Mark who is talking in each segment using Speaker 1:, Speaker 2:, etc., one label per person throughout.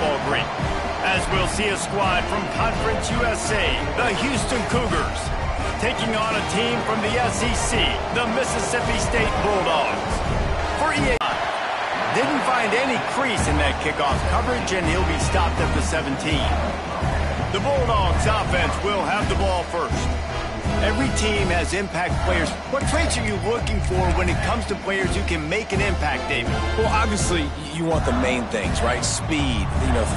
Speaker 1: football green, as we'll see a squad from Conference USA, the Houston Cougars, taking on a team from the SEC, the Mississippi State Bulldogs. For EA, didn't find any crease in that kickoff coverage, and he'll be stopped at the 17. The Bulldogs offense will have the ball first. Every team has impact players. What traits are you looking for when it comes to players who can make an impact, David?
Speaker 2: Well, obviously, you want the main things, right? Speed,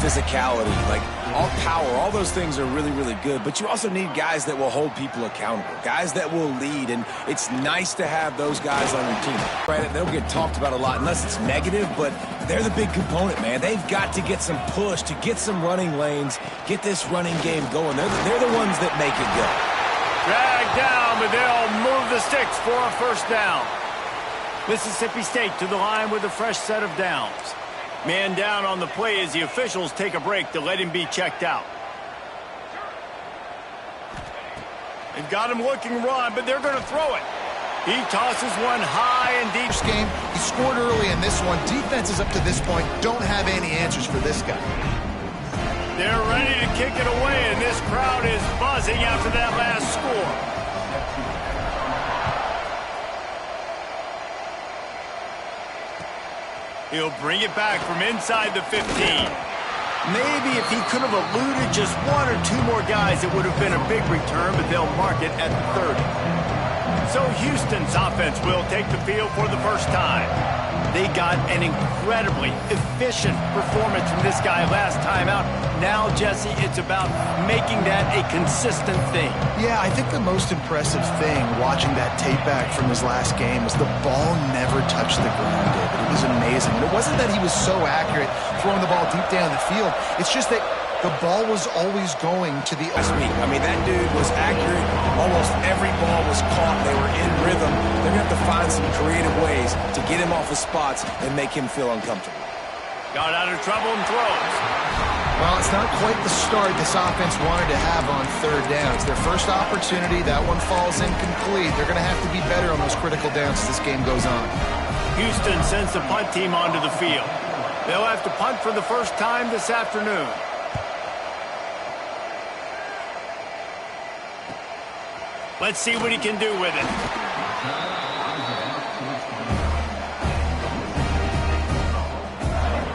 Speaker 2: physicality, like all power, all those things are really, really good. But you also need guys that will hold people accountable, guys that will lead. And it's nice to have those guys on your team. Right? They'll get talked about a lot unless it's negative, but they're the big component, man. They've got to get some push, to get some running lanes, get this running game going. They're the ones that make it go.
Speaker 1: Dragged down, but they'll move the sticks for a first down. Mississippi State to the line with a fresh set of downs. Man down on the play as the officials take a break to let him be checked out. They've got him looking run, but they're going to throw it. He tosses one high and deep.
Speaker 3: Game, he scored early in this one. Defenses up to this point don't have any answers for this guy.
Speaker 1: They're ready to kick it away, and this crowd is buzzing after that last score. He'll bring it back from inside the 15. Maybe if he could have eluded just one or two more guys, it would have been a big return, but they'll mark it at 30. So Houston's offense will take the field for the first time. They got an incredibly efficient performance from this guy last time out. Now, Jesse, it's about making that a consistent thing.
Speaker 3: Yeah, I think the most impressive thing watching that tape back from his last game was the ball never touched the ground, David. It was amazing. And it wasn't that he was so accurate throwing the ball deep down the field. It's just that the ball was always going to the...
Speaker 2: Last week, that dude was accurate. Almost every ball was caught. They were in rhythm. They're going to have to find some creative ways to get him off his spots and make him feel uncomfortable.
Speaker 1: Got out of trouble and throws.
Speaker 3: Well, it's not quite the start this offense wanted to have on third down. It's their first opportunity. That one falls incomplete. They're going to have to be better on those critical downs as this game goes on.
Speaker 1: Houston sends the punt team onto the field. They'll have to punt for the first time this afternoon. Let's see what he can do with it.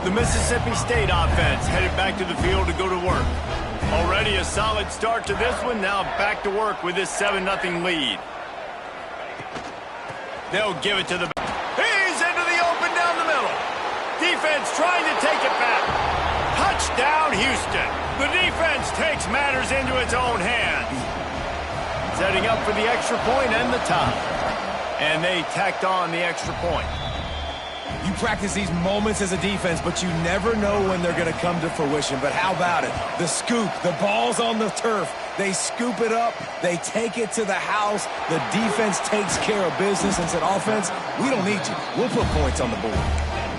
Speaker 1: The Mississippi State offense headed back to the field to go to work. Already a solid start to this one. Now back to work with this 7-0 lead. They'll give it to the... He's into the open down the middle. Defense trying to take it back. Touchdown, Houston. The defense takes matters into its own hands. Setting up for the extra point and the tie. And they tacked on the extra point.
Speaker 2: You practice these moments as a defense, but you never know when they're going to come to fruition. But how about it? The scoop, the ball's on the turf. They scoop it up. They take it to the house. The defense takes care of business and said, offense, we don't need you. We'll put points on the board.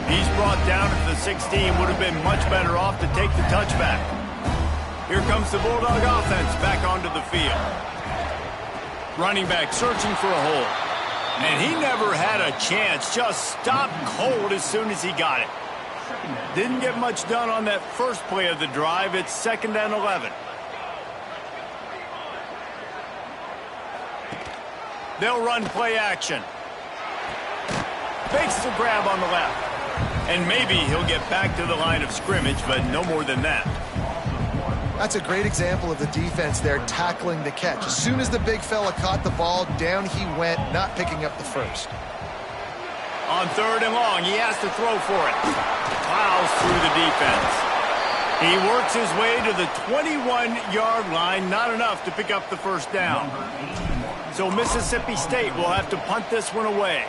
Speaker 1: He's brought down at the 16. Would have been much better off to take the touchback. Here comes the Bulldog offense back onto the field. Running back searching for a hole. And he never had a chance. Just stopped cold as soon as he got it. Didn't get much done on that first play of the drive. It's 2nd and 11. They'll run play action. Fakes the grab on the left. And maybe he'll get back to the line of scrimmage, but no more than that.
Speaker 3: That's a great example of the defense there tackling the catch. As soon as the big fella caught the ball, down he went, not picking up the first.
Speaker 1: On 3rd and long, he has to throw for it. Plows through the defense. He works his way to the 21-yard line, not enough to pick up the first down. So Mississippi State will have to punt this one away.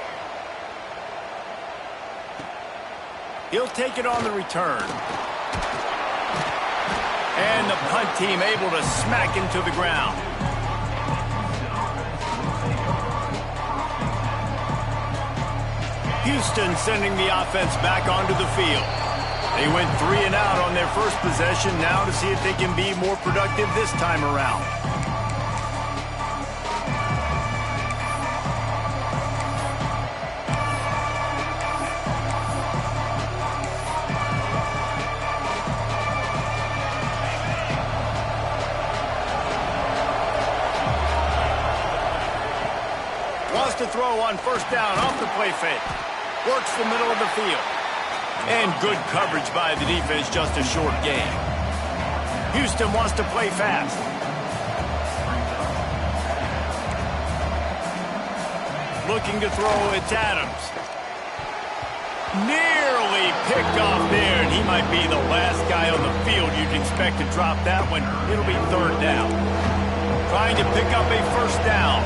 Speaker 1: He'll take it on the return. And the punt team able to smack him to the ground. Houston sending the offense back onto the field. They went 3 and out on their first possession. Now to see if they can be more productive this time around. to throw on first down off the play fake. Works the middle of the field. And good coverage by the defense, just a short gain. Houston wants to play fast. Looking to throw, it's Adams. Nearly picked off there, and he might be the last guy on the field you'd expect to drop that one. It'll be third down. Trying to pick up a first down.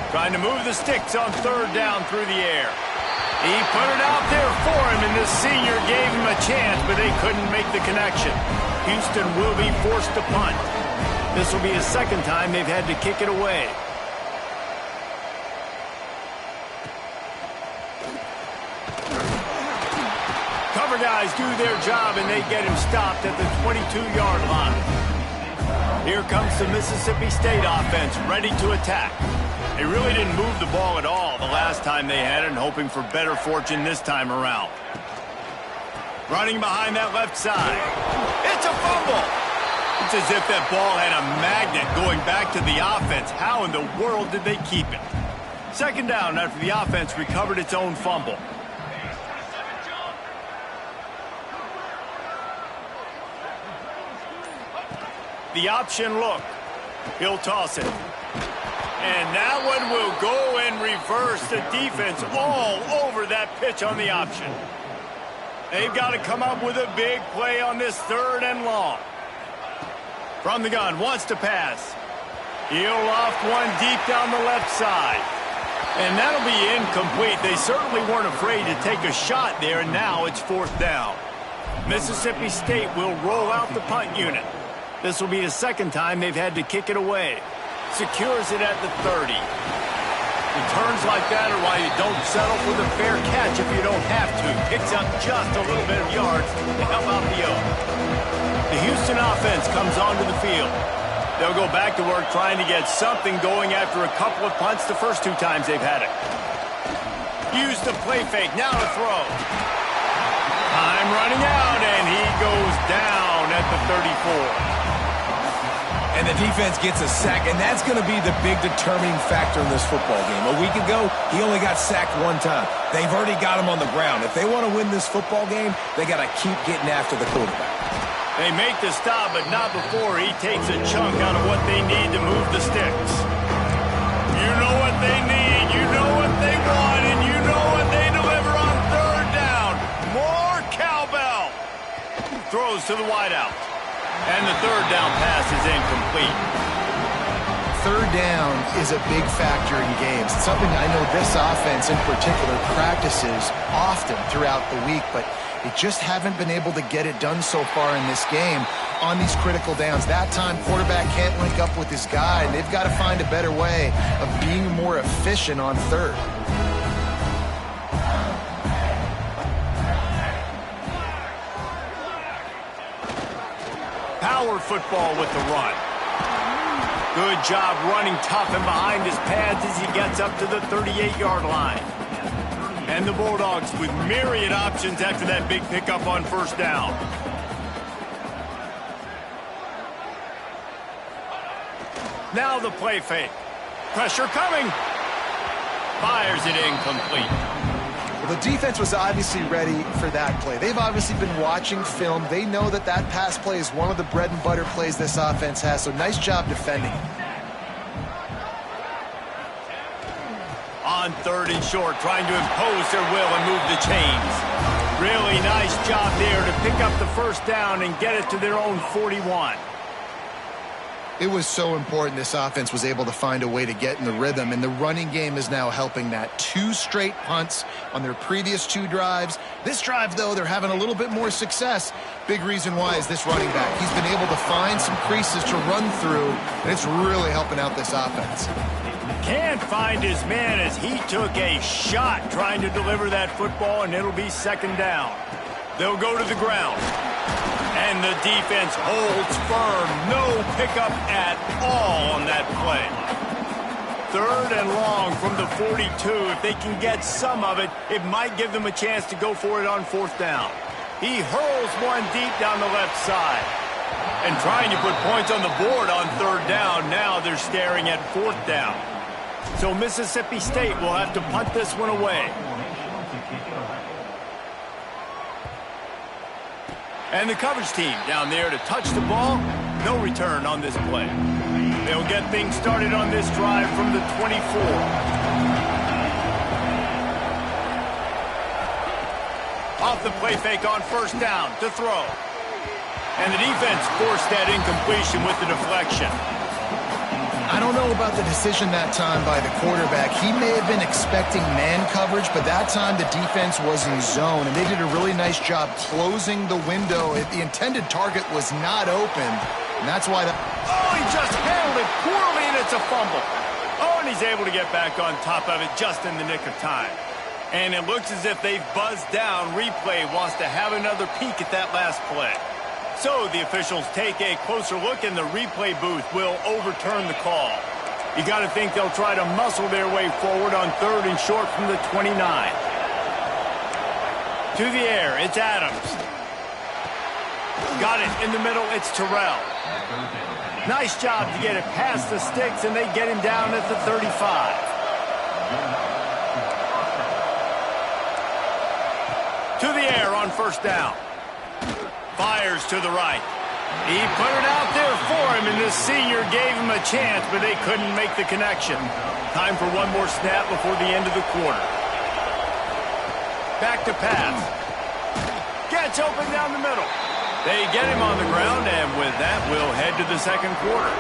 Speaker 1: Trying to move the sticks on third down through the air. He put it out there for him, and the senior gave him a chance, but they couldn't make the connection. Houston will be forced to punt. This will be the second time they've had to kick it away. Cover guys do their job, and they get him stopped at the 22-yard line. Here comes the Mississippi State offense, ready to attack. They really didn't move the ball at all the last time they had it, and hoping for better fortune this time around. Running behind that left side. It's a fumble. It's as if that ball had a magnet going back to the offense. How in the world did they keep it? Second down after the offense recovered its own fumble. The option look. He'll toss it. And that one will go in reverse. The defense all over that pitch on the option. They've got to come up with a big play on this third and long. From the gun, wants to pass. He'll loft one deep down the left side. And that'll be incomplete. They certainly weren't afraid to take a shot there, and now it's fourth down. Mississippi State will roll out the punt unit. This will be the second time they've had to kick it away. Secures it at the 30. Returns like that are why you don't settle for the fair catch if you don't have to. Picks up just a little bit of yards to help out the O. The Houston offense comes onto the field. They'll go back to work trying to get something going after a couple of punts the first two times they've had it. Use the play fake, now to throw. Time running out, and he goes down at the 34.
Speaker 2: And the defense gets a sack, and that's going to be the big determining factor in this football game. A week ago, he only got sacked one time. They've already got him on the ground. If they want to win this football game, they got to keep getting after the quarterback.
Speaker 1: They make the stop, but not before he takes a chunk out of what they need to move the sticks. You know what they need, you know what they want, and you know what they deliver on third down. More cowbell. Throws to the wideout. And the third down pass is incomplete.
Speaker 3: Third down is a big factor in games. It's something I know this offense in particular practices often throughout the week, but they just haven't been able to get it done so far in this game on these critical downs. That time, quarterback can't link up with his guy, and they've got to find a better way of being more efficient on third.
Speaker 1: Power football with the run. Good job running tough and behind his pads as he gets up to the 38-yard line. And the Bulldogs with myriad options after that big pickup on first down. Now the play fake. Pressure coming. Fires it incomplete.
Speaker 3: The defense was obviously ready for that play. They've obviously been watching film. They know that that pass play is one of the bread and butter plays this offense has, so nice job defending.
Speaker 1: On third and short, trying to impose their will and move the chains. Really nice job there to pick up the first down and get it to their own 41.
Speaker 3: It was so important this offense was able to find a way to get in the rhythm, and the running game is now helping that. 2 straight punts on their previous 2 drives. This drive, though, they're having a little bit more success. Big reason why is this running back. He's been able to find some creases to run through, and it's really helping out this offense.
Speaker 1: Can't find his man as he took a shot trying to deliver that football, and it'll be second down. They'll go to the ground. And the defense holds firm. No pickup at all on that play. Third and long from the 42. If they can get some of it, it might give them a chance to go for it on fourth down. He hurls one deep down the left side. And trying to put points on the board on 3rd down. Now they're staring at 4th down. So Mississippi State will have to punt this one away. And the coverage team down there to touch the ball. No return on this play. They'll get things started on this drive from the 24. Off the play fake on 1st down to throw. And the defense forced that incompletion with the deflection.
Speaker 3: I don't know about the decision that time by the quarterback. He may have been expecting man coverage, but that time the defense was in zone, and they did a really nice job closing the window. The intended target was not open, and that's why
Speaker 1: Oh, he just handled it poorly, and it's a fumble. Oh, and he's able to get back on top of it just in the nick of time. And it looks as if they've buzzed down. Replay wants to have another peek at that last play. So the officials take a closer look, and the replay booth will overturn the call. You got to think they'll try to muscle their way forward on 3rd and short from the 29. To the air, it's Adams. Got it in the middle, it's Terrell. Nice job to get it past the sticks, and they get him down at the 35. To the air on 1st down. Fires to the right. He put it out there for him, and this senior gave him a chance, but they couldn't make the connection. Time for one more snap before the end of the quarter. Back to pass. Gets open down the middle. They get him on the ground, and with that, we'll head to the 2nd quarter.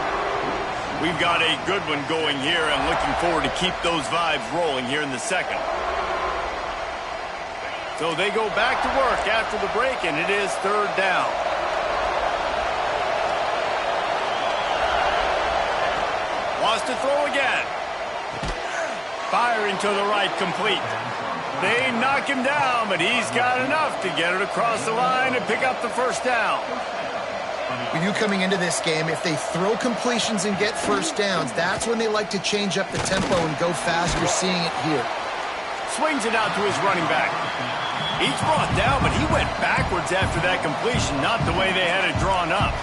Speaker 1: We've got a good one going here, and looking forward to keep those vibes rolling here in the 2nd. So they go back to work after the break, and it is 3rd down. Wants to throw again. Firing to the right, complete. They knock him down, but he's got enough to get it across the line and pick up the 1st down.
Speaker 3: We knew coming into this game, if they throw completions and get 1st downs, that's when they like to change up the tempo and go fast. You're seeing it here.
Speaker 1: Swings it out to his running back. He's brought down, but he went backwards after that completion, not the way they had it drawn up.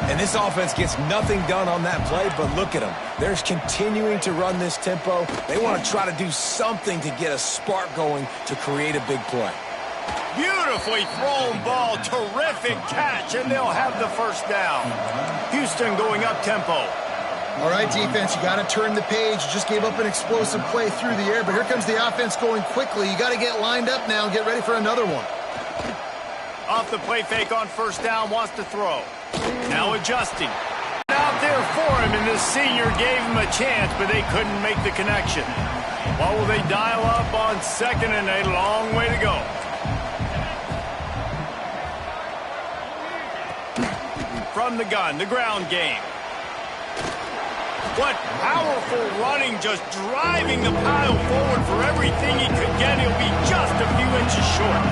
Speaker 2: And this offense gets nothing done on that play, but look at them. They're continuing to run this tempo. They want to try to do something to get a spark going to create a big play.
Speaker 1: Beautifully thrown ball, terrific catch, and they'll have the 1st down. Houston going up tempo.
Speaker 3: All right, defense, you got to turn the page. You just gave up an explosive play through the air, but here comes the offense going quickly. You got to get lined up now and get ready for another one.
Speaker 1: Off the play fake on 1st down, wants to throw. Now adjusting. Out there for him, and this senior gave him a chance, but they couldn't make the connection. What will they dial up on 2nd and a long way to go? From the gun, the ground game. What powerful running, just driving the pile forward for everything he could get. He'll be just a few inches short.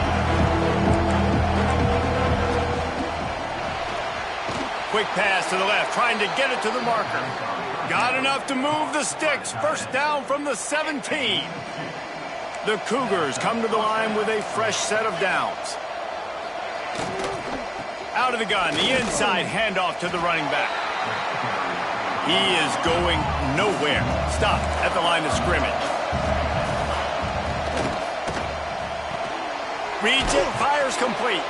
Speaker 1: Quick pass to the left, trying to get it to the marker. Got enough to move the sticks. 1st down from the 17. The Cougars come to the line with a fresh set of downs. Out of the gun, the inside handoff to the running back. He is going nowhere. Stop at the line of scrimmage. Reads it, fires complete.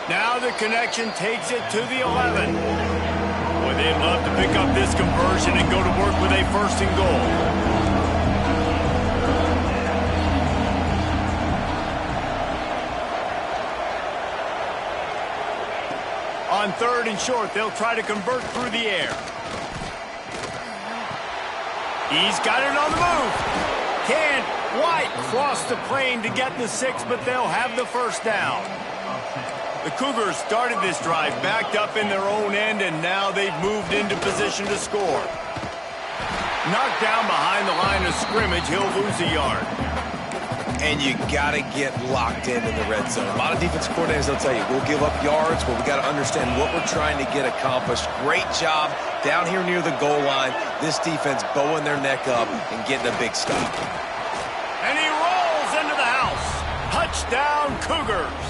Speaker 1: Now the connection takes it to the 11. Boy, they'd love to pick up this conversion and go to work with a 1st and goal. On 3rd and short, they'll try to convert through the air. He's got it on the move. Can't quite cross the plane to get the 6, but they'll have the 1st down. The Cougars started this drive backed up in their own end, and now they've moved into position to score. Knocked down behind the line of scrimmage, he'll lose a yard.
Speaker 2: And you got to get locked in the red zone. A lot of defense coordinators, they'll tell you, we'll give up yards, but we got to understand what we're trying to get accomplished. Great job down here near the goal line. This defense bowing their neck up and getting a big stop.
Speaker 1: And he rolls into the house. Touchdown, Cougars.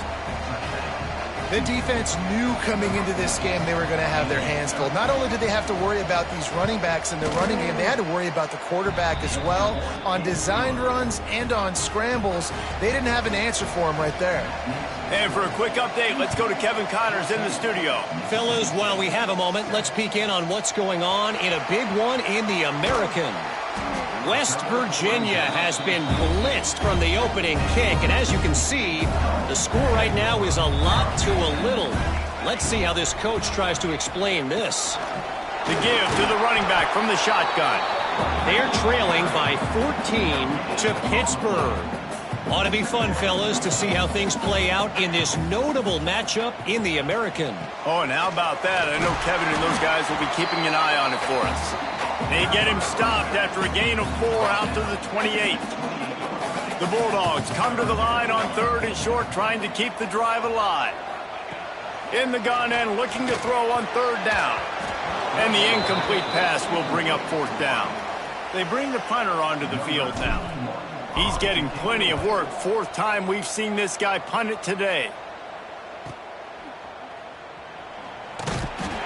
Speaker 3: The defense knew coming into this game they were going to have their hands full. Not only did they have to worry about these running backs in the running game, they had to worry about the quarterback as well. On designed runs and on scrambles, they didn't have an answer for him right there.
Speaker 1: And for a quick update, let's go to Kevin Connors in the studio.
Speaker 4: Fellas, while we have a moment, let's peek in on what's going on in a big one in the American. West Virginia has been blitzed from the opening kick, and as you can see, the score right now is a lot to a little. Let's see how this coach tries to explain this.
Speaker 1: The give to the running back from the shotgun.
Speaker 4: They're trailing by 14 to Pittsburgh. Ought to be fun, fellas, to see how things play out in this notable matchup in the American.
Speaker 1: Oh, and how about that? I know Kevin and those guys will be keeping an eye on it for us. They get him stopped after a gain of 4 out to the 28. The Bulldogs come to the line on 3rd and short, trying to keep the drive alive. In the gun and looking to throw on 3rd down. And the incomplete pass will bring up 4th down. They bring the punter onto the field now. He's getting plenty of work. 4th time we've seen this guy punt it today.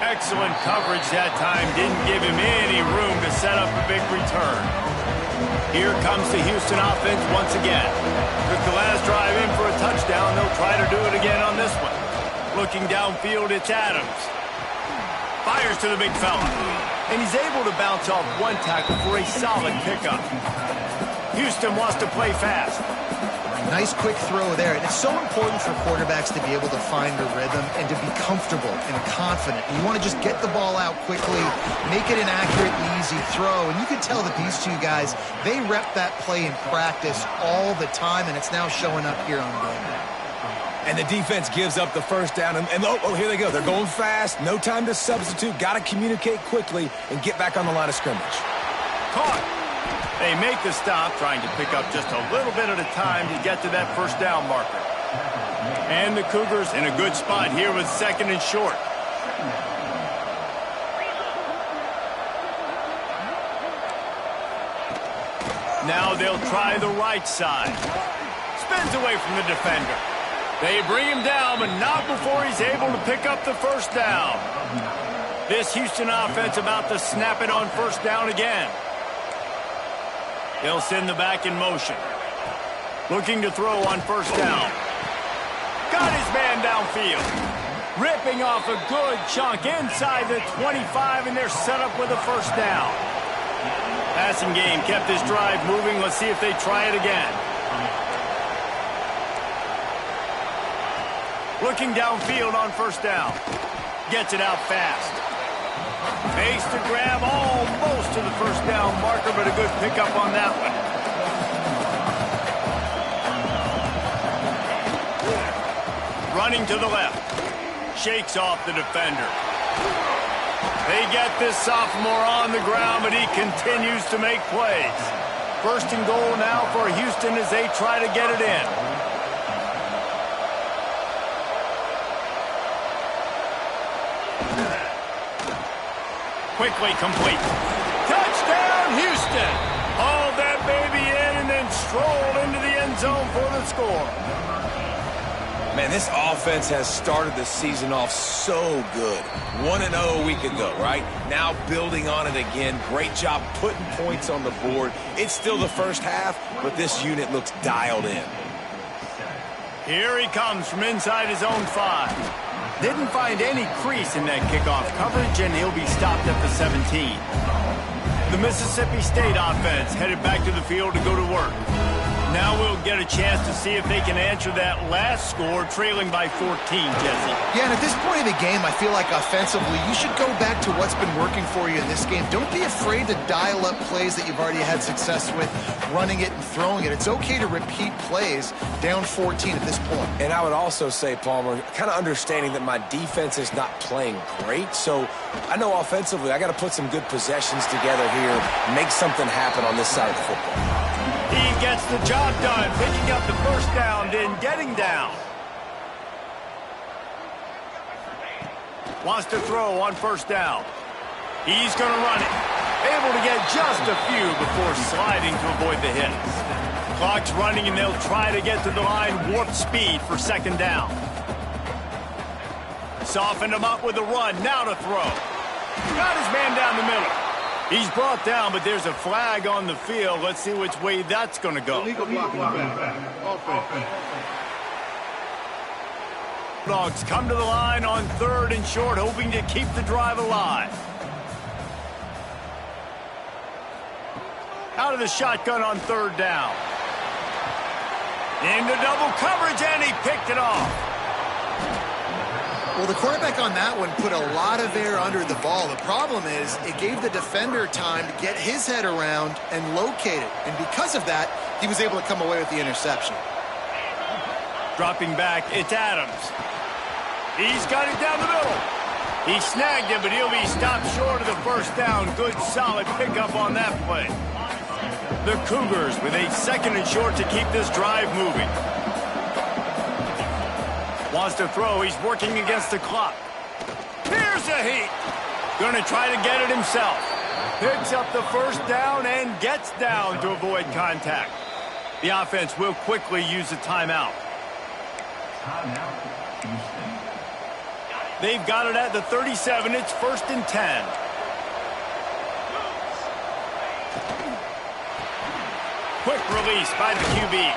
Speaker 1: Excellent coverage that time. Didn't give him any room to set up a big return. Here comes the Houston offense once again. Took the last drive in for a touchdown. They'll try to do it again on this one. Looking downfield, it's Adams. Fires to the big fella. And he's able to bounce off one tackle for a solid pickup. Houston wants to play fast.
Speaker 3: Nice quick throw there. And it's so important for quarterbacks to be able to find a rhythm and to be comfortable and confident. You want to just get the ball out quickly, make it an accurate and easy throw. And you can tell that these two guys, they rep that play in practice all the time, and it's now showing up here on game day.
Speaker 2: And the defense gives up the 1st down. And oh, here they go. They're going fast. No time to substitute. Got to communicate quickly and get back on the line of scrimmage.
Speaker 1: Caught. They make the stop, trying to pick up just a little bit at a time to get to that 1st down marker. And the Cougars in a good spot here with 2nd and short. Now they'll try the right side. Spins away from the defender. They bring him down, but not before he's able to pick up the 1st down. This Houston offense about to snap it on 1st down again. They'll send the back in motion. Looking to throw on 1st down. Got his man downfield. Ripping off a good chunk inside the 25, and they're set up with a 1st down. Passing game kept this drive moving. Let's see if they try it again. Looking downfield on 1st down. Gets it out fast. Makes the grab almost to the 1st down marker, but a good pickup on that one. Running to the left. Shakes off the defender. They get this sophomore on the ground, but he continues to make plays. 1st and goal now for Houston as they try to get it in. Quickly complete. Touchdown, Houston! Hauled that baby in and then strolled into the end zone for the score.
Speaker 2: Man, this offense has started the season off so good. 1-0 a week ago, right? Now building on it again. Great job putting points on the board. It's still the 1st half, but this unit looks dialed in.
Speaker 1: Here he comes from inside his own 5. Didn't find any crease in that kickoff coverage, and he'll be stopped at the 17. The Mississippi State offense headed back to the field to go to work. Now we'll get a chance to see if they can answer that last score, trailing by 14, Jesse.
Speaker 3: Yeah, and at this point in the game, I feel like offensively, you should go back to what's been working for you in this game. Don't be afraid to dial up plays that you've already had success with, running it and throwing it. It's okay to repeat plays down 14 at this point.
Speaker 2: And I would also say, Palmer, kind of understanding that my defense is not playing great, so I know offensively I got to put some good possessions together here, make something happen on this side of the football.
Speaker 1: He gets the job done, picking up the 1st down, then getting down. Wants to throw on 1st down. He's going to run it. Able to get just a few before sliding to avoid the hits. Clock's running, and they'll try to get to the line warp speed for 2nd down. Softened him up with a run. Now to throw. Got his man down the middle. He's brought down, but there's a flag on the field. Let's see which way that's going to go. Bulldogs come to the line on 3rd and short, hoping to keep the drive alive. Out of the shotgun on 3rd down. Into double coverage, and he picked it off.
Speaker 3: Well, the quarterback on that one put a lot of air under the ball. The problem is it gave the defender time to get his head around and locate it. And because of that, he was able to come away with the interception.
Speaker 1: Dropping back, it's Adams. He's got it down the middle. He snagged it, but he'll be stopped short of the first down. Good, solid pickup on that play. The Cougars with a 2nd and short to keep this drive moving. Wants to throw. He's working against the clock. Here's a heat. Going to try to get it himself. Picks up the first down and gets down to avoid contact. The offense will quickly use a timeout. They've got it at the 37. It's 1st and 10. Quick release by the QB.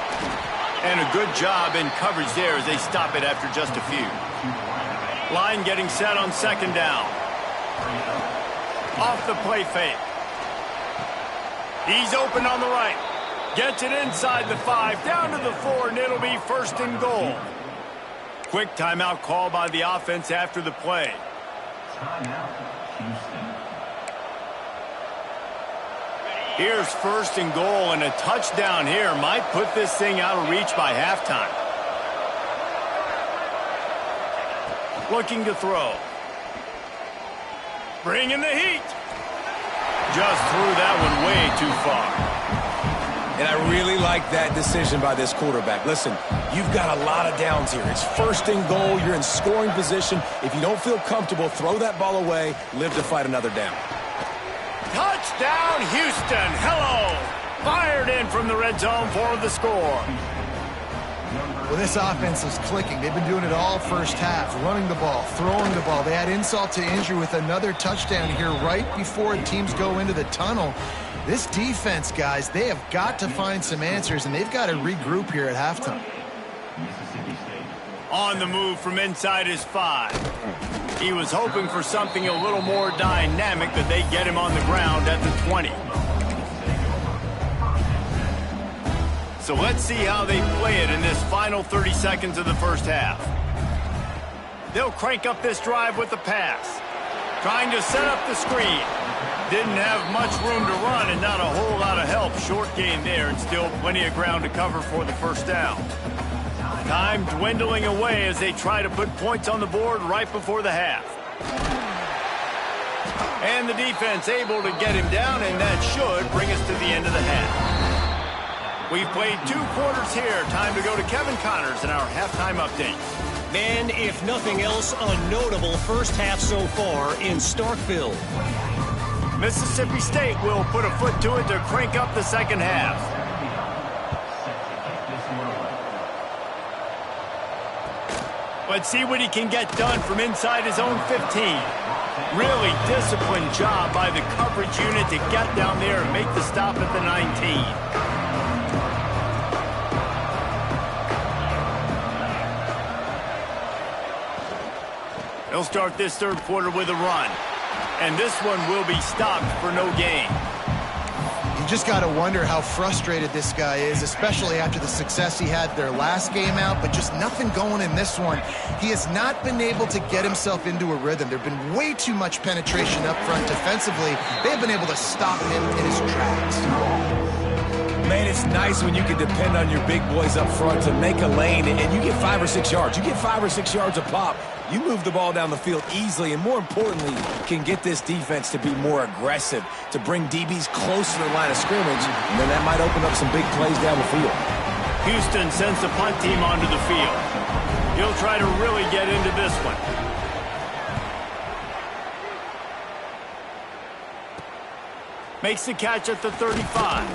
Speaker 1: And a good job in coverage there as they stop it after just a few. Line getting set on 2nd down. Off the play fake. He's open on the right. Gets it inside the 5, down to the 4, and it'll be 1st and goal. Quick timeout call by the offense after the play. Here's 1st and goal, and a touchdown here might put this thing out of reach by halftime. Looking to throw. Bringing the heat. Just threw that one way too far.
Speaker 2: And I really like that decision by this quarterback. Listen, you've got a lot of downs here. It's 1st and goal. You're in scoring position. If you don't feel comfortable, throw that ball away. Live to fight another down.
Speaker 1: Touchdown, Houston. Hello. Fired in from the red zone for the score.
Speaker 3: Well, this offense is clicking. They've been doing it all first half, running the ball, throwing the ball. They had insult to injury with another touchdown here right before teams go into the tunnel. This defense, guys, they have got to find some answers, and they've got to regroup here at halftime.
Speaker 1: On the move from inside his 5. He was hoping for something a little more dynamic, but they get him on the ground at the 20. So let's see how they play it in this final 30 seconds of the first half. They'll crank up this drive with the pass. Trying to set up the screen. Didn't have much room to run and not a whole lot of help. Short game there and still plenty of ground to cover for the first down. Time dwindling away as they try to put points on the board right before the half. And the defense able to get him down, and that should bring us to the end of the half. We've played 2 quarters here. Time to go to Kevin Connors in our halftime update.
Speaker 4: Man, if nothing else, a notable first half so far in Starkville.
Speaker 1: Mississippi State will put a foot to it to crank up the second half. Let's see what he can get done from inside his own 15. Really disciplined job by the coverage unit to get down there and make the stop at the 19. They'll start this third quarter with a run. And this one will be stopped for no gain.
Speaker 3: You just got to wonder how frustrated this guy is, especially after the success he had their last game out, but just nothing going in this one. He has not been able to get himself into a rhythm. There have been way too much penetration up front defensively. They have been able to stop him in his tracks.
Speaker 2: Man, it's nice when you can depend on your big boys up front to make a lane, and you get 5 or 6 yards. You get 5 or 6 yards a pop. You move the ball down the field easily, and more importantly, can get this defense to be more aggressive, to bring DBs close to the line of scrimmage, and then that might open up some big plays down the field.
Speaker 1: Houston sends the punt team onto the field. He'll try to really get into this one. Makes the catch at the 35.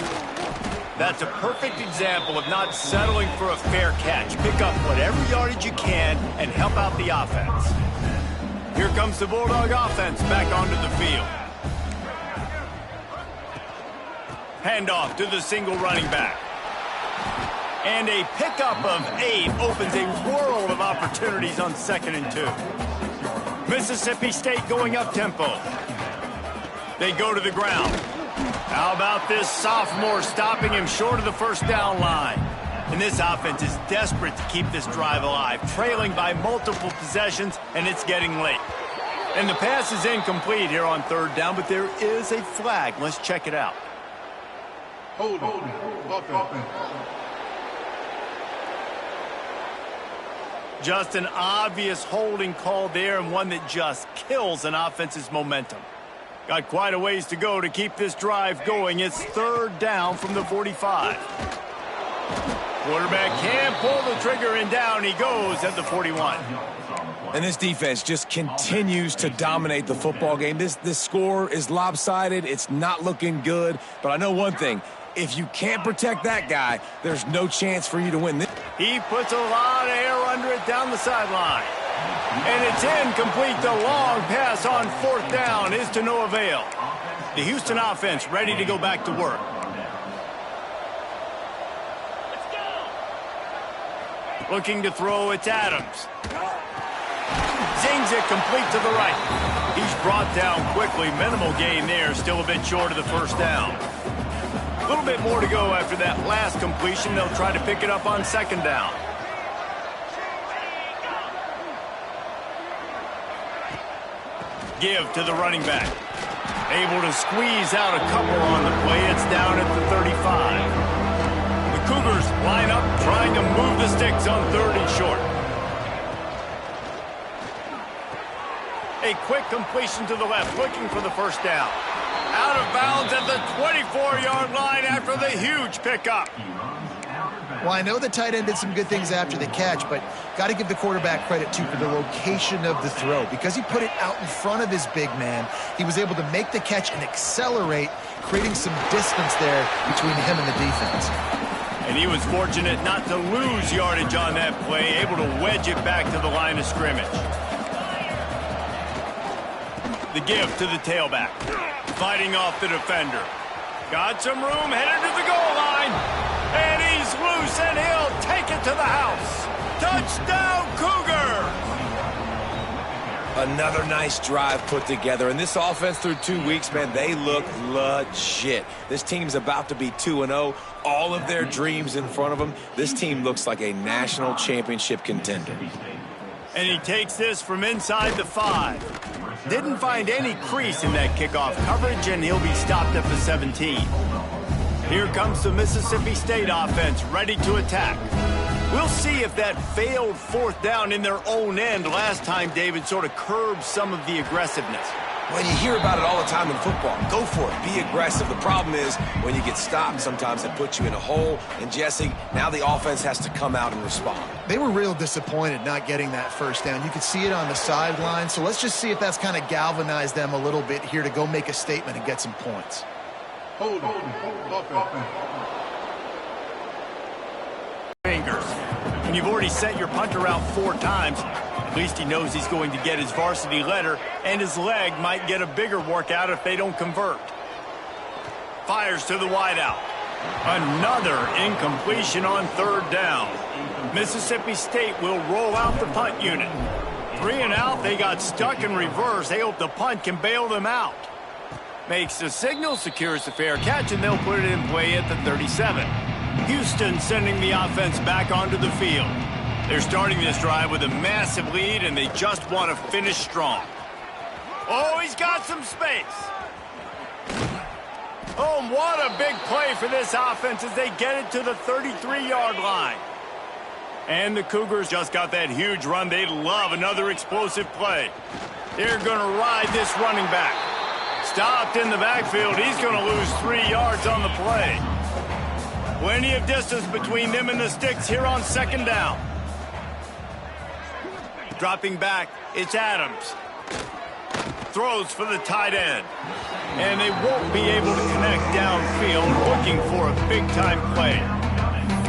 Speaker 1: That's a perfect example of not settling for a fair catch. Pick up whatever yardage you can and help out the offense. Here comes the Bulldog offense back onto the field. Handoff to the single running back. And a pickup of 8 opens a world of opportunities on 2nd and 2. Mississippi State going up-tempo. They go to the ground. How about this sophomore stopping him short of the first down line? And this offense is desperate to keep this drive alive, trailing by multiple possessions, and it's getting late. And the pass is incomplete here on 3rd down, but there is a flag. Let's check it out.
Speaker 5: Hold on.
Speaker 1: Just an obvious holding call there, and one that just kills an offense's momentum. Got quite a ways to go to keep this drive going. It's 3rd down from the 45. Quarterback can pull the trigger, and down he goes at the 41.
Speaker 2: And this defense just continues to dominate the football game. This score is lopsided. It's not looking good. But I know one thing. If you can't protect that guy, there's no chance for you to win this.
Speaker 1: He puts a lot of air under it down the sideline. And it's incomplete. The long pass on 4th down is to no avail. The Houston offense ready to go back to work. Looking to throw, it's Adams. Zings it complete to the right. He's brought down quickly. Minimal gain there. Still a bit short of the first down. A little bit more to go after that last completion. They'll try to pick it up on 2nd down. Give to the running back. Able to squeeze out a couple on the play. It's down at the 35. The Cougars line up trying to move the sticks on 3rd and short. A quick completion to the left, looking for the first down. Out of bounds at the 24-yard line after the huge pickup.
Speaker 3: Well, I know the tight end did some good things after the catch, but got to give the quarterback credit, too, for the location of the throw. Because he put it out in front of his big man, he was able to make the catch and accelerate, creating some distance there between him and the defense.
Speaker 1: And he was fortunate not to lose yardage on that play, able to wedge it back to the line of scrimmage. The give to the tailback. Fighting off the defender. Got some room, headed to the goal line. And he's loose, and he'll take it to the house. Touchdown, Cougar!
Speaker 2: Another nice drive put together. And this offense through 2 weeks, man, they look legit. This team's about to be 2-0. All of their dreams in front of them. This team looks like a national championship contender.
Speaker 1: And he takes this from inside the 5. Didn't find any crease in that kickoff coverage, and he'll be stopped at the 17. Here comes the Mississippi State offense, ready to attack. We'll see if that failed 4th down in their own end last time, David, sort of curbed some of the aggressiveness.
Speaker 2: Well, you hear about it all the time in football. Go for it. Be aggressive. The problem is when you get stopped, sometimes it puts you in a hole. And, Jesse, now the offense has to come out and respond.
Speaker 3: They were real disappointed not getting that first down. You could see it on the sideline. So let's just see if that's kind of galvanized them a little bit here to go make a statement and get some points.
Speaker 5: Hold on.
Speaker 1: Fingers. And you've already set your punter out 4 times. At least he knows he's going to get his varsity letter, and his leg might get a bigger workout if they don't convert. Fires to the wideout. Another incompletion on 3rd down. Mississippi State will roll out the punt unit. 3 and out, they got stuck in reverse. They hope the punt can bail them out. Makes the signal, secures the fair catch, and they'll put it in play at the 37. Houston sending the offense back onto the field. They're starting this drive with a massive lead, and they just want to finish strong. Oh, he's got some space. Oh, what a big play for this offense as they get it to the 33-yard line. And the Cougars just got that huge run. They love another explosive play. They're going to ride this running back. Stopped in the backfield. He's going to lose 3 yards on the play. Plenty of distance between them and the sticks here on 2nd down. Dropping back, it's Adams. throws for the tight end. And they won't be able to connect downfield, looking for a big-time play.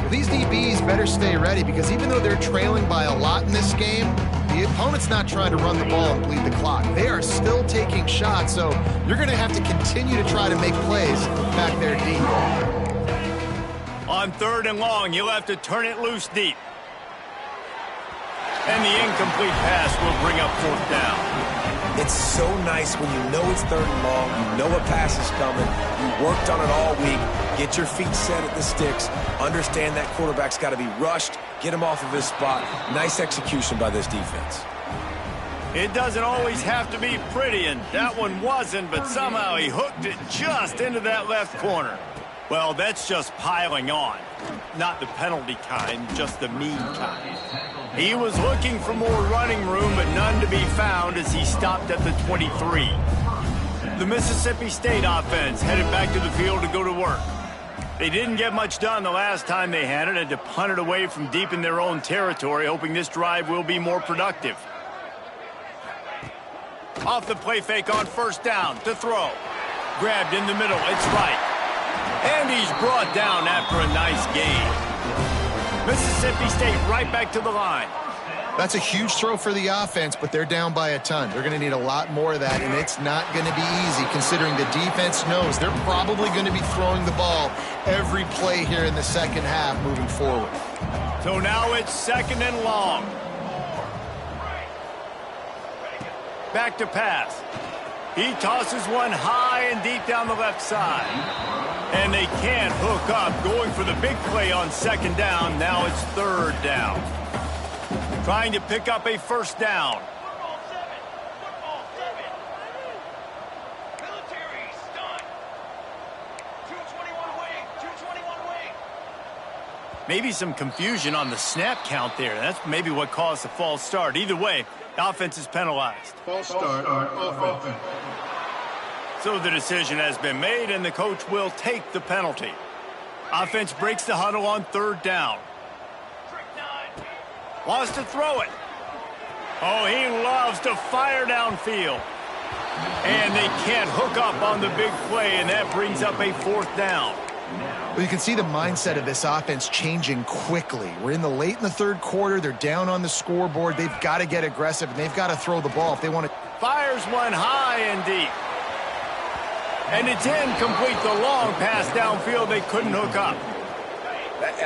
Speaker 3: Well, these DBs better stay ready because even though they're trailing by a lot in this game, the opponent's not trying to run the ball and bleed the clock. They are still taking shots, so you're going to have to continue to try to make plays back there deep.
Speaker 1: On 3rd and long, you'll have to turn it loose deep. And the incomplete pass will bring up 4th down.
Speaker 2: It's so nice when you know it's 3rd and long, you know a pass is coming, you worked on it all week, get your feet set at the sticks, understand that quarterback's got to be rushed, get him off of his spot. Nice execution by this defense.
Speaker 1: It doesn't always have to be pretty, and that one wasn't, but somehow he hooked it just into that left corner. Well, that's just piling on. Not the penalty kind, just the mean kind. He was looking for more running room, but none to be found as he stopped at the 23. The Mississippi State offense headed back to the field to go to work. They didn't get much done the last time they had it, had to punt it away from deep in their own territory, hoping this drive will be more productive. Off the play fake on 1st down to throw. Grabbed in the middle, it's right. And he's brought down after a nice gain. Mississippi State right back to the line.
Speaker 3: That's a huge throw for the offense, but they're down by a ton. They're going to need a lot more of that, and it's not going to be easy considering the defense knows they're probably going to be throwing the ball every play here in the second half moving forward.
Speaker 1: So now it's 2nd and long. Back to pass. He tosses one high and deep down the left side. And they can't hook up, going for the big play on 2nd down. Now it's 3rd down. Trying to pick up a 1st down. Maybe some confusion on the snap count there. That's maybe what caused the false start. Either way, the offense is penalized.
Speaker 5: False start on offense.
Speaker 1: So the decision has been made, and the coach will take the penalty. Offense breaks the huddle on 3rd down. Wants to throw it. Oh, he loves to fire downfield. And they can't hook up on the big play, and that brings up a 4th down.
Speaker 3: Well, you can see the mindset of this offense changing quickly. We're in the 3rd quarter. They're down on the scoreboard. They've got to get aggressive, and they've got to throw the ball if they want to.
Speaker 1: Fires one high and deep. And it's incomplete. The long pass downfield, they couldn't hook up.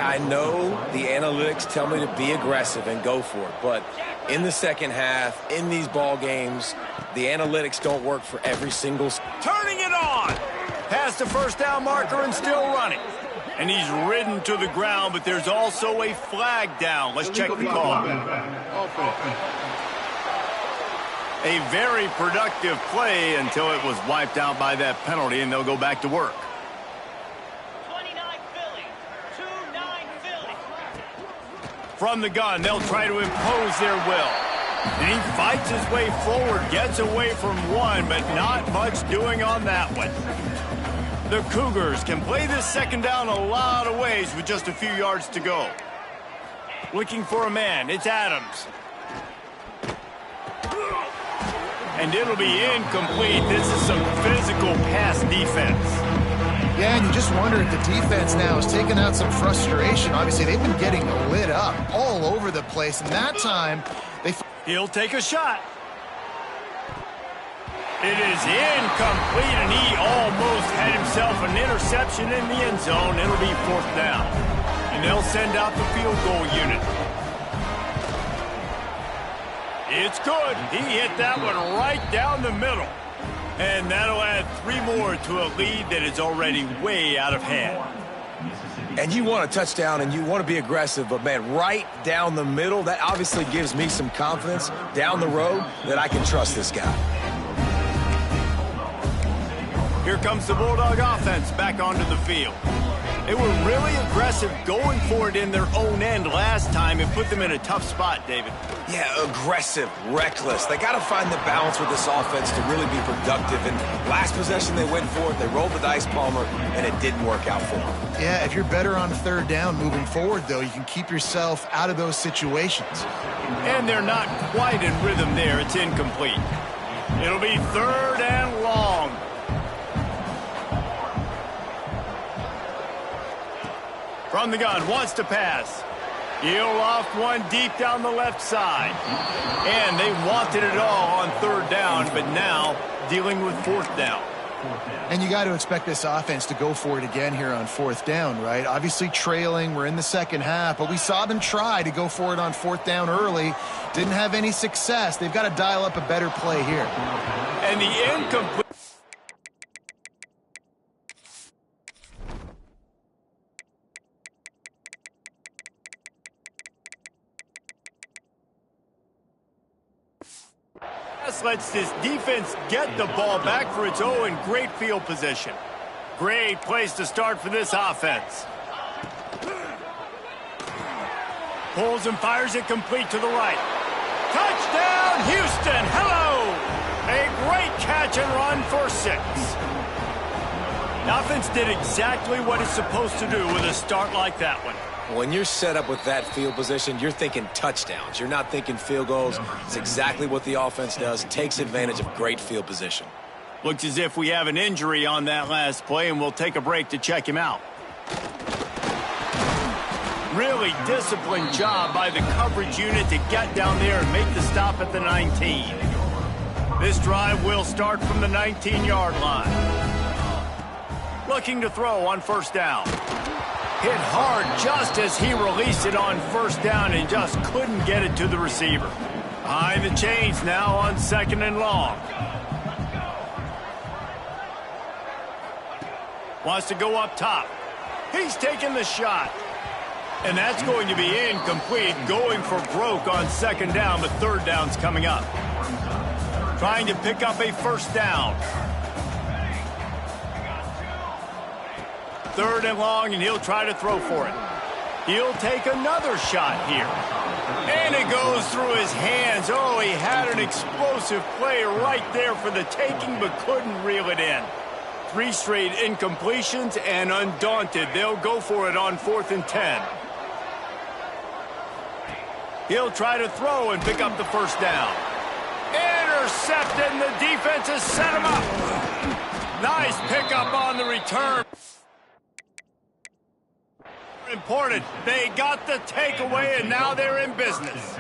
Speaker 2: I know the analytics tell me to be aggressive and go for it, but in the second half, in these ball games, the analytics don't work for every single.
Speaker 1: Turning it on. Past the 1st down marker and still running. And he's ridden to the ground, but there's also a flag down. Let's check the call. A very productive play until it was wiped out by that penalty, and they'll go back to work.
Speaker 6: 29 Philly, 2-9 Philly.
Speaker 1: From the gun, they'll try to impose their will. And he fights his way forward, gets away from one, but not much doing on that one. The Cougars can play this 2nd down a lot of ways with just a few yards to go. Looking for a man, it's Adams. And it'll be incomplete. This is some physical pass defense.
Speaker 3: Yeah, and you just wonder if the defense now is taking out some frustration. Obviously, they've been getting lit up all over the place, and that time,
Speaker 1: He'll take a shot. It is incomplete, and he almost had himself an interception in the end zone. It'll be 4th down. And they'll send out the field goal unit. It's good. He hit that one right down the middle. And that'll add 3 more to a lead that is already way out of hand.
Speaker 2: And you want a touchdown and you want to be aggressive, but man, right down the middle, that obviously gives me some confidence down the road that I can trust this guy.
Speaker 1: Here comes the Bulldog offense back onto the field. They were really aggressive going for it in their own end last time and put them in a tough spot, David.
Speaker 2: Yeah, aggressive, reckless. They got to find the balance with this offense to really be productive. And last possession they went for it, they rolled the dice, Palmer, and it didn't work out for them.
Speaker 3: Yeah, if you're better on 3rd down moving forward, though, you can keep yourself out of those situations.
Speaker 1: And they're not quite in rhythm there. It's incomplete. It'll be 3rd and long. From the gun, wants to pass. He'll loft one deep down the left side. And they wanted it all on 3rd down, but now dealing with 4th down.
Speaker 3: And you got to expect this offense to go for it again here on 4th down, right? Obviously trailing, we're in the second half, but we saw them try to go for it on 4th down early. Didn't have any success. They've got to dial up a better play here.
Speaker 1: And the incomplete. Lets this defense get the ball back for its own great field position. Great place to start for this offense. Pulls and fires it complete to the right. Touchdown, Houston! Hello! A great catch and run for 6. The offense did exactly what it's supposed to do with a start like that one.
Speaker 2: When you're set up with that field position, you're thinking touchdowns. You're not thinking field goals. It's exactly what the offense does. Takes advantage of great field position.
Speaker 1: Looks as if we have an injury on that last play, and we'll take a break to check him out. Really disciplined job by the coverage unit to get down there and make the stop at the 19. This drive will start from the 19-yard line. Looking to throw on 1st down. Hit hard just as he released it on 1st down and just couldn't get it to the receiver. Behind the chains now on 2nd and long. Wants to go up top. He's taking the shot. And that's going to be incomplete, going for broke on 2nd down, but 3rd down's coming up. Trying to pick up a 1st down. 3rd and long, and he'll try to throw for it. He'll take another shot here. And it goes through his hands. Oh, he had an explosive play right there for the taking, but couldn't reel it in. 3 straight incompletions, and undaunted, they'll go for it on 4th and 10. He'll try to throw and pick up the 1st down. Intercepted, and the defense has set him up. Nice pickup on the return. Important. They got the takeaway, and now they're in business.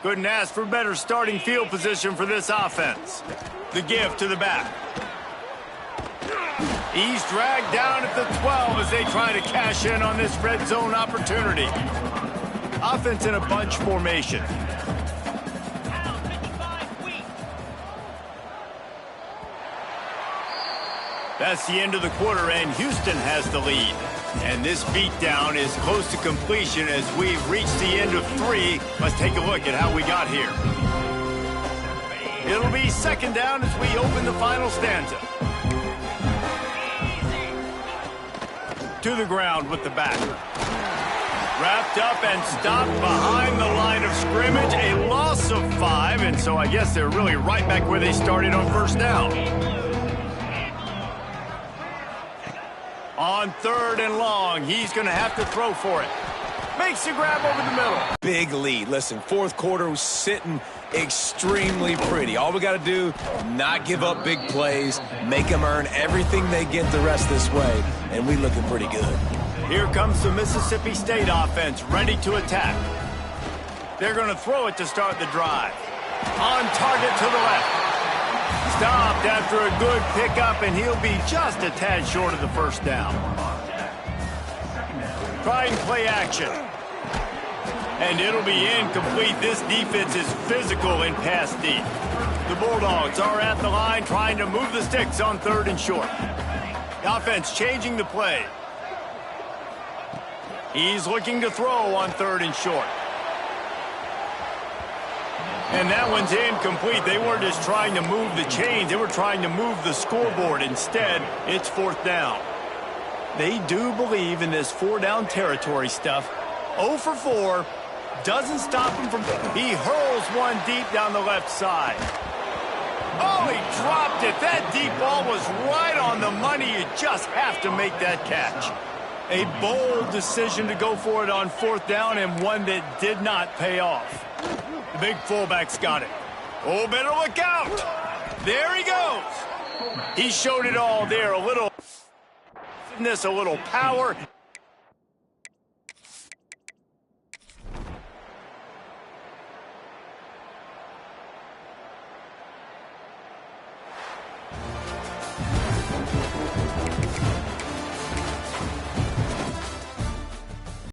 Speaker 1: Couldn't ask for better starting field position for this offense. The give to the back. He's dragged down at the 12 as they try to cash in on this red zone opportunity. Offense in a bunch formation. That's the end of the quarter, and Houston has the lead. And this beatdown is close to completion as we've reached the end of 3. Let's take a look at how we got here. It'll be 2nd down as we open the final stanza. To the ground with the back. Wrapped up and stopped behind the line of scrimmage. A loss of 5, and so I guess they're really right back where they started on 1st down. On 3rd and long, he's going to have to throw for it. Makes the grab over the middle.
Speaker 2: Big lead. Listen, 4th quarter was sitting extremely pretty. All we got to do, not give up big plays, make them earn everything they get the rest this way, and we looking pretty good.
Speaker 1: Here comes the Mississippi State offense, ready to attack. They're going to throw it to start the drive. On target to the left. Stopped after a good pickup, and he'll be just a tad short of the 1st down. Trying play action. And it'll be incomplete. This defense is physical in pass deep. The Bulldogs are at the line trying to move the sticks on 3rd and short. The offense changing the play. He's looking to throw on 3rd and short. And that one's incomplete. They weren't just trying to move the chains. They were trying to move the scoreboard. Instead, it's 4th down. They do believe in this 4-down territory stuff. 0 for 4. Doesn't stop him from... He hurls one deep down the left side. Oh, he dropped it. That deep ball was right on the money. You just have to make that catch. A bold decision to go for it on 4th down, and one that did not pay off. The big fullback's got it. Oh, better look out. There he goes. He showed it all there. A little power